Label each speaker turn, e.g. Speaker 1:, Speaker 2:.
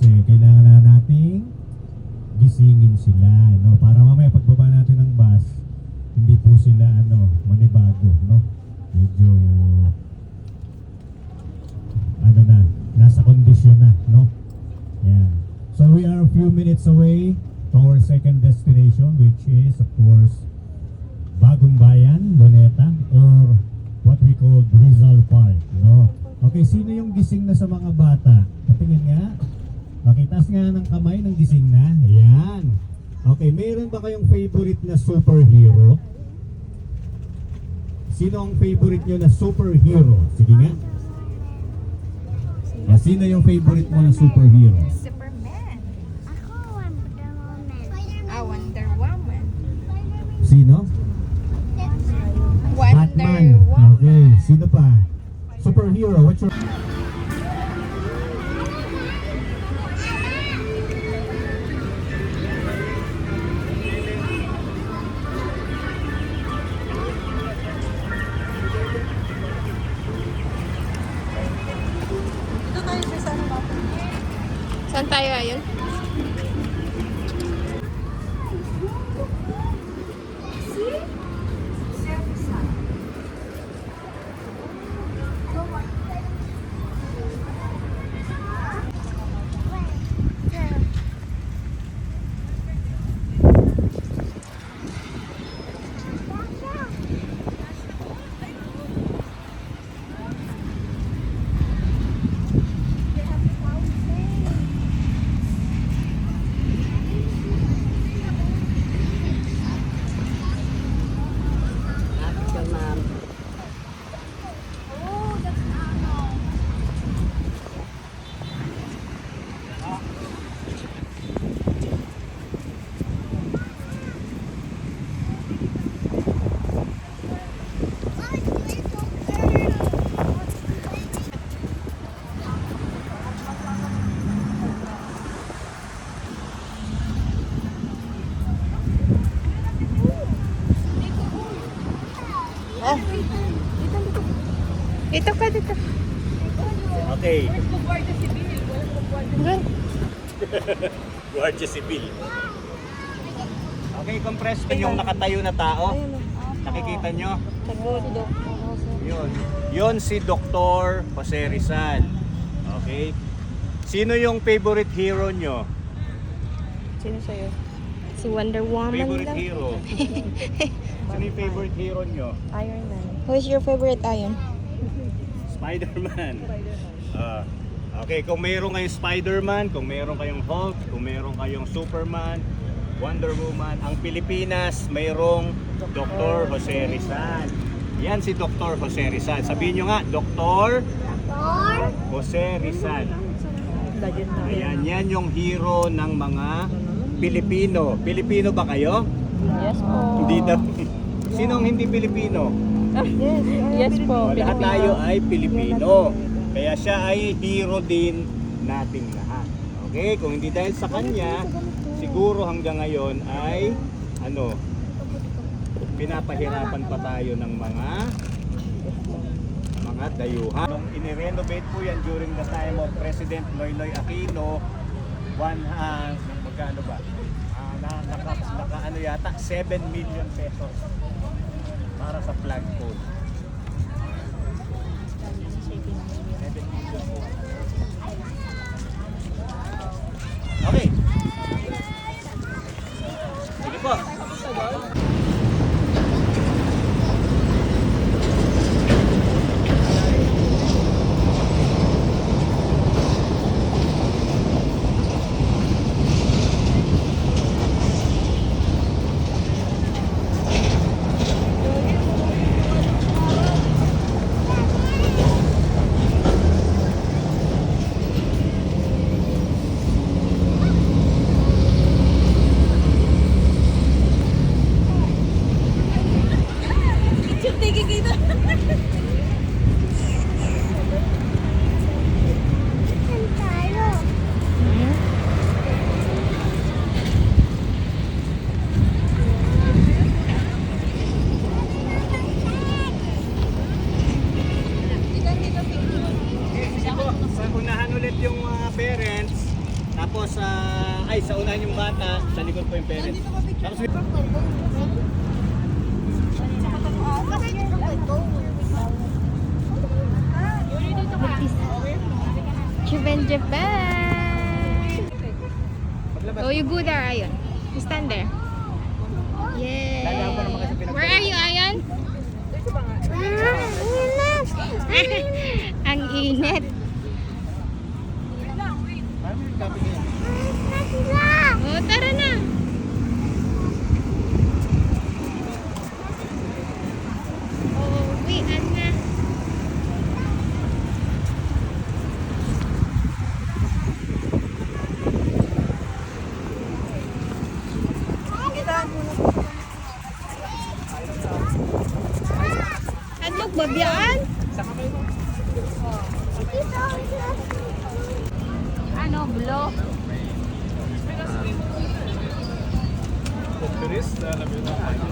Speaker 1: kasi kailangan na nating gisingin sila, no? Para mamaya pagbaba natin ng bus, hindi po sila manibago, no? Medyo nasa kondisyon na, no? Yan. So we are a few minutes away to our second destination, which is of course Bagong Bayan, Luneta, or what we call Rizal Park, no? Okay, sino yung gising na sa mga bata? Patingin nga. Pakitas nga ng kamay ng gising na. Ayan. Okay, mayroon ba kayong favorite na superhero? Sino ang favorite nyo na superhero? Sige nga. Sino yung favorite mo na superhero?
Speaker 2: Superman.
Speaker 3: Ako, Wonder Woman.
Speaker 2: Wonder Woman.
Speaker 1: Sino?
Speaker 2: Wonder
Speaker 1: Batman.
Speaker 2: Woman.
Speaker 1: Okay, sino pa? Superhero, what's your...
Speaker 2: Saan tayo ayun? Dito ka, dito.
Speaker 1: Okay.
Speaker 2: Doon.
Speaker 1: Guardia Civil. Okay, compress yung nakatayo na tao. Nakikita nyo? Yun si Dr. Jose Rizal. Okay. Sino yung favorite hero nyo?
Speaker 2: Sino sa'yo? Si Wonder Woman
Speaker 1: Favorite
Speaker 2: lang.
Speaker 1: hero? Sino yung favorite hero nyo?
Speaker 2: Iron Man. Who is your favorite Iron?
Speaker 1: Spider-Man. Okay, kung mayroon kayong Spider-Man, kung mayroon kayong Hulk, kung mayroon kayong Superman, Wonder Woman, ang Pilipinas mayroong Dr. Jose Rizal. Yan si Dr. Jose Rizal. Sabihin nyo nga, Dr. Jose Rizal. Ayan, yan yung hero ng mga Pilipino. Pilipino ba kayo?
Speaker 2: Yes po.
Speaker 1: Hindi daw. Sinong hindi Pilipino?
Speaker 2: Yes po.
Speaker 1: Lahat tayo ay Pilipino. Kaya siya ay hero din nating lahat. Okay? Kung hindi dahil sa kanya, siguro hanggang ngayon ay pinapahirapan pa tayo ng mga dayuhan. Nung inirenovate po yan during the time of President Noynoy Aquino, magkano ba? Naka yata 7 million pesos para sa flagpole. 7 million po. Okay. Sige po.
Speaker 4: sa likod po yung parents. Tapos
Speaker 2: Japan! Oh, you go there, Ayon. You stand there. Yay! Where are you, Ayon? Ang init. Oh, tara na. Oh, uwian na. Ano babiyaan? Ano, blo?
Speaker 4: Tourist, alam mo na.